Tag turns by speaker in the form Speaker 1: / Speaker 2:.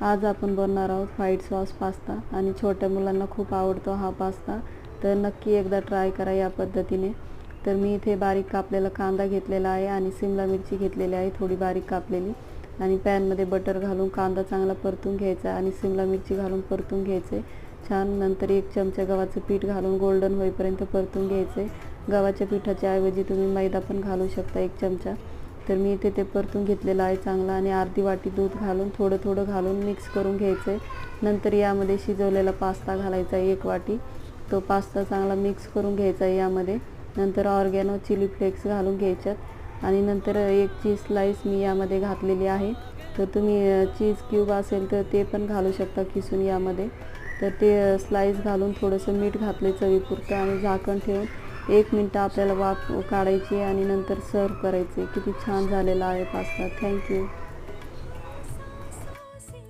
Speaker 1: आज आपण बनवणार आहोत व्हाईट सॉस पास्ता आणि छोट्या मुलांना खूप आवडतो हा पास्ता। तर नक्की एकदा ट्राय करा या पद्धतीने। तर मी इथे बारीक कापलेला कांदा घेतलेला आहे आणि शिमला मिरची घेतलेली आहे थोडी बारीक कापलेली, आणि पॅन मध्ये बटर घालून कांदा चांगला परतून घ्यायचा आणि शिमला मिरची घालून परतून घ्यायचे छान। नंतर 1 चमचा गव्हाचं पीठ घालून गोल्डन होईपर्यंत परतून घ्यायचे। गव्हाच्या पिठाच्या ऐवजी तुम्ही मैदा पण घालू शकता 1 चमचा। तर मी इथे ते परतून घेतलेलं आहे चांगला, आणि अर्धी वाटी दूध घालून थोडं थोडं घालून मिक्स करून घ्यायचे। नंतर यामध्ये शिजवलेला पास्ता घालायचा 1 वाटी, तो पास्ता चांगला मिक्स करून घ्यायचा यामध्ये। नंतर ऑर्गॅनो चिली फ्लेक्स घालून घ्यायच्यात, आणि नंतर 1 चीज स्लाइस मी यामध्ये घातलेली आहे। तर तुम्ही चीज क्यूब असेल तर ते पण घालू शकता किसून यामध्ये। तर ते स्लाइस घालून थोडंसं मीठ घातले चवीपुरतं, आणि झाकण ठेवून 1 मिनिट आपल्याला वाफ काढायची आणि नंतर सर्व करायचे। किती छान झालेला आहे पास्ता। थँक्यू।